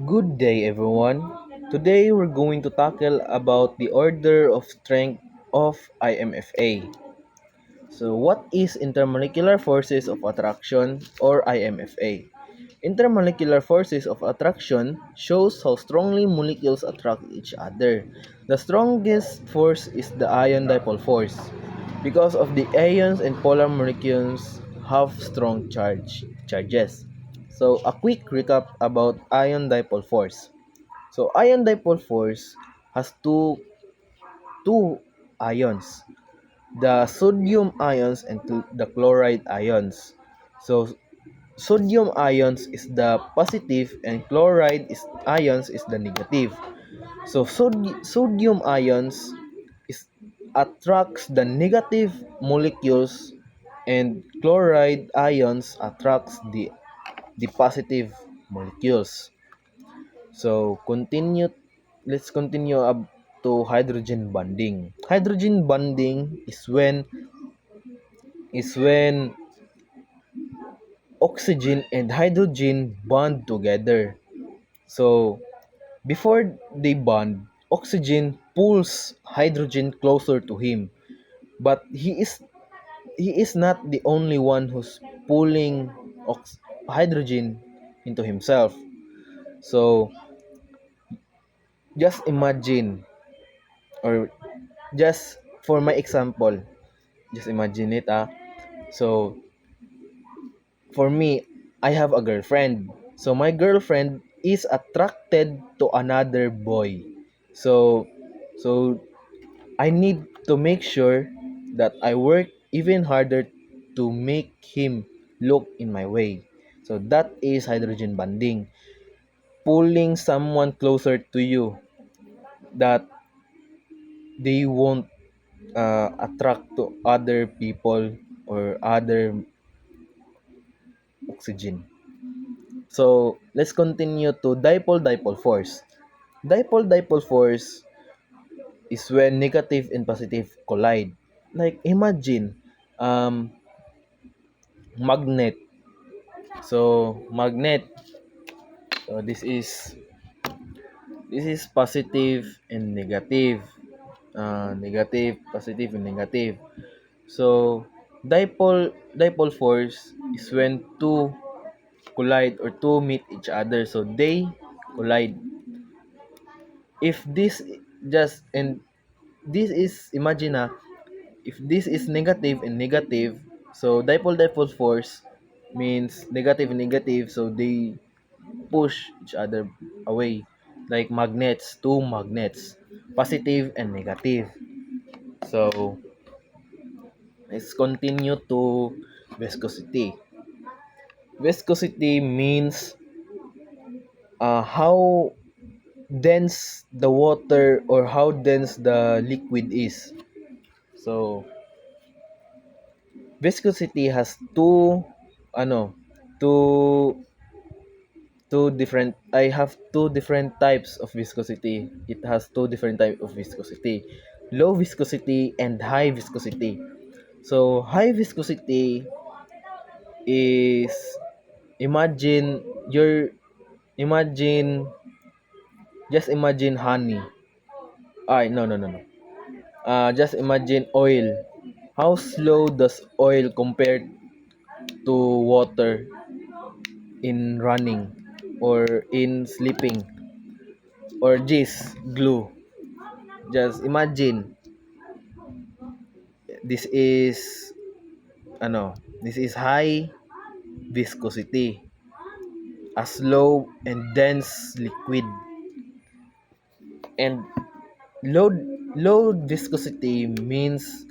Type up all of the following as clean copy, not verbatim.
Good day, everyone. Today we're going to tackle about the order of strength of IMFA. So, what is intermolecular forces of attraction or IMFA? Intermolecular forces of attraction shows how strongly molecules attract each other. The strongest force is the ion dipole force because of the ions and polar molecules have strong charges. So, a quick recap about ion dipole force. So, ion dipole force has two ions, the sodium ions and the chloride ions. So, sodium ions is the positive and chloride ions is the negative. So, sodium ions is attracts the negative molecules and chloride ions attracts the positive molecules. So let's continue up to hydrogen bonding. Hydrogen bonding is when oxygen and hydrogen bond together. So before they bond, oxygen pulls hydrogen closer to him, but he is not the only one who's pulling hydrogen into himself. So just imagine, or just for my example, just imagine it. So for me, I have a girlfriend. So my girlfriend is attracted to another boy. So so I need to make sure that I work even harder to make him look in my way. So that is hydrogen bonding. Pulling someone closer to you that they won't attract to other people or other oxygen. So let's continue to dipole-dipole force. Dipole-dipole force is when negative and positive collide. Like imagine magnet. So magnet. So this is positive and negative. Negative, positive, and negative. So dipole force is when two collide or two meet each other. So they collide. If this just and this is imagine if this is negative and negative, so dipole force means negative and negative, so they push each other away like magnets, two magnets, positive and negative. So let's continue to viscosity. Viscosity means how dense the water or how dense the liquid is. So viscosity has ano two two different I have two different types of viscosity. It has two different types of viscosity. Low viscosity and high viscosity. So high viscosity is imagine your imagine just imagine honey. Ay, no, no, no, no. Just imagine oil. How slow does oil compare to water in running or in sleeping or just glue? Just imagine this is this is high viscosity, a slow and dense liquid, and low low viscosity means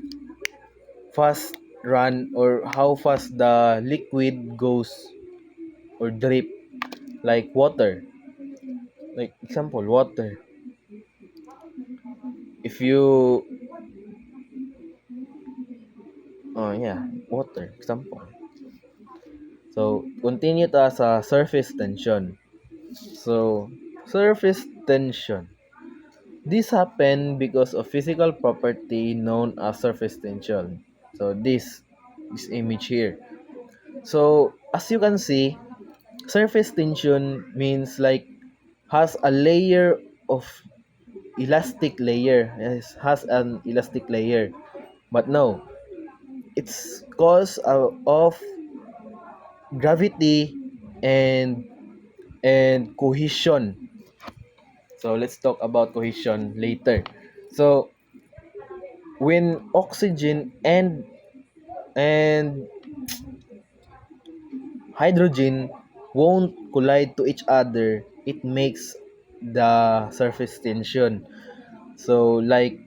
fast run or how fast the liquid goes or drip, like water. Like example, water. If you yeah, water example. So continue to sa surface tension. So surface tension. This happen because of physical property known as surface tension. So this image here. So as you can see, surface tension means like has a layer of elastic layer. Yes, has an elastic layer. But no, it's cause of gravity and cohesion. So let's talk about cohesion later. So when oxygen and hydrogen won't collide to each other, it makes the surface tension. So like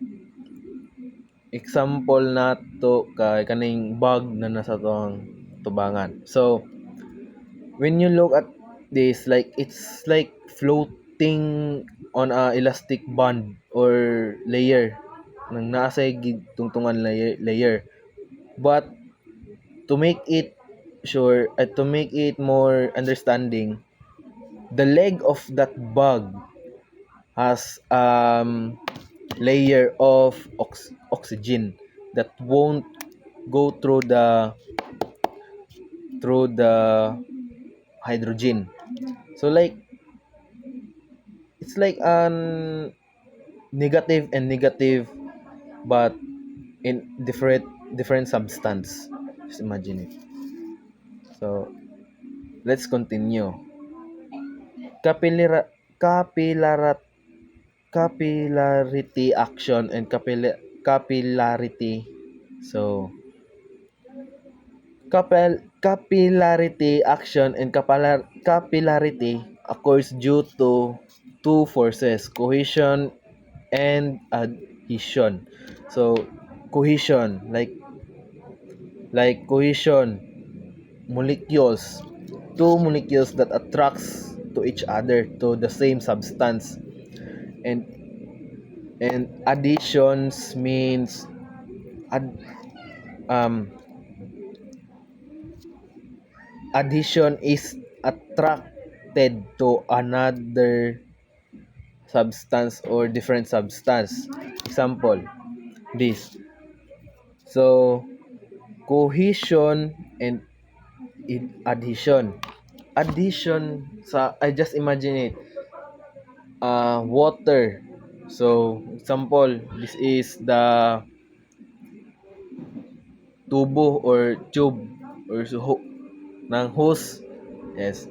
example na to kay kaning bag na nasa tong tubangan. So when you look at this, like it's like floating on a elastic band or layer nang nasa tungtungan layer. But to make it sure, to make it more understanding, the leg of that bug has layer of oxygen that won't go through the hydrogen. So like it's like an negative and negative, but in different substance. Just imagine it. So let's continue. Capillary capillary capillarity action and capillarity. So capillarity action and capillarity occurs due to two forces, cohesion and adhesion. So cohesion, like cohesion, molecules, two molecules that attracts to each other to the same substance, and additions means ad, um adhesion is attracted to another substance or different substance. Example, this. So cohesion and adhesion. Adhesion sa, I just imagine it, water. So example, this is the tubo or tube or ng hose. Yes.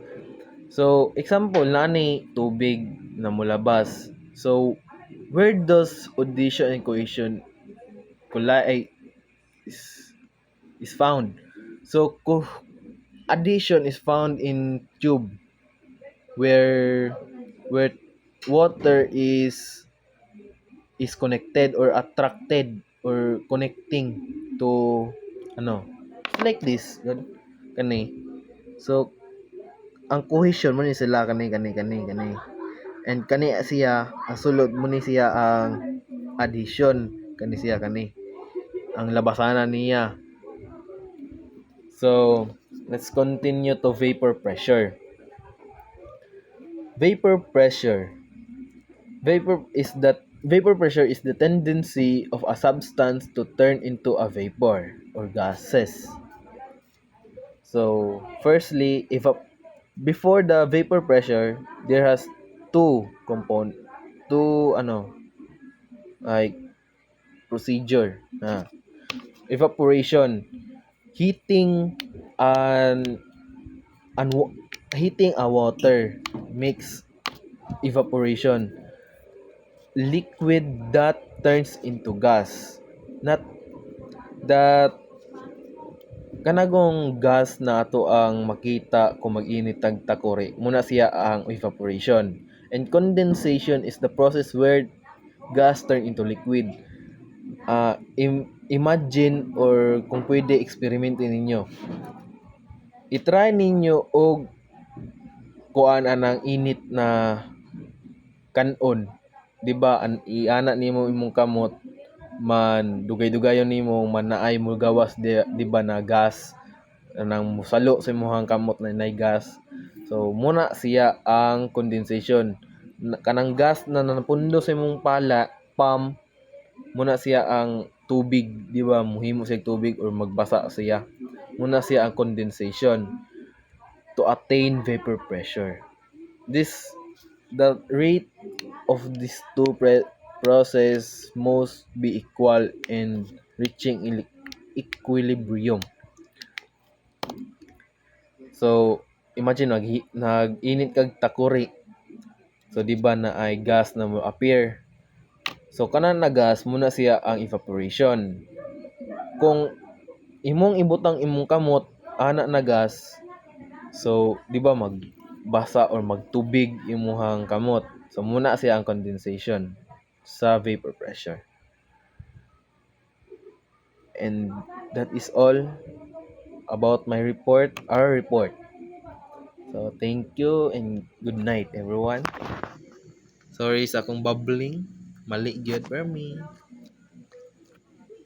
So example nani tubig na mulabas. So where does addition and cohesion collide is found? So addition is found in tube where where water is connected or attracted or connecting to ano like this kani. So ang cohesion mo ni sila kani and kani siya ang sulod mo ni siya ang adhesion kani siya kani ang labasanan niya. So let's continue to vapor pressure. Vapor pressure. Vapor pressure is the tendency of a substance to turn into a vapor or gases. So, firstly, before the vapor pressure, there has two like procedure. Evaporation, heating and heating a water makes evaporation. Liquid that turns into gas. Not that kanagong gas na ato ang makita kung mag-init tag takore muna siya ang evaporation, and condensation is the process where gas turn into liquid. Imagine or kung pwede experimentin ninyo, i-try ninyo og kuan anang init na kanon, di ba? Iana nimo imong kamot, man dugay-dugayon nimo, man naay mo gawas di ba na gas nang musalo sa imong kamot na nay gas. So muna siya ang condensation. Kanang gas na napundo sa imong palm muna siya ang tubig, di ba? Muhimo siya tubig or magbasa siya. Muna siya ang condensation to attain vapor pressure. This the rate of these two process must be equal in reaching equilibrium. So, imagine nag-init kag takuri. So, di ba na ay gas na mo appear. So, kanan na gas muna siya ang evaporation. Kung imong ibutang imong kamot ana na gas, so di ba magbasa or magtubig imuhang kamot. So, muna siya ang condensation sa vapor pressure. And that is all about our report. So, thank you and good night everyone. Sorry sa akong bubbling. Mali gyud for me.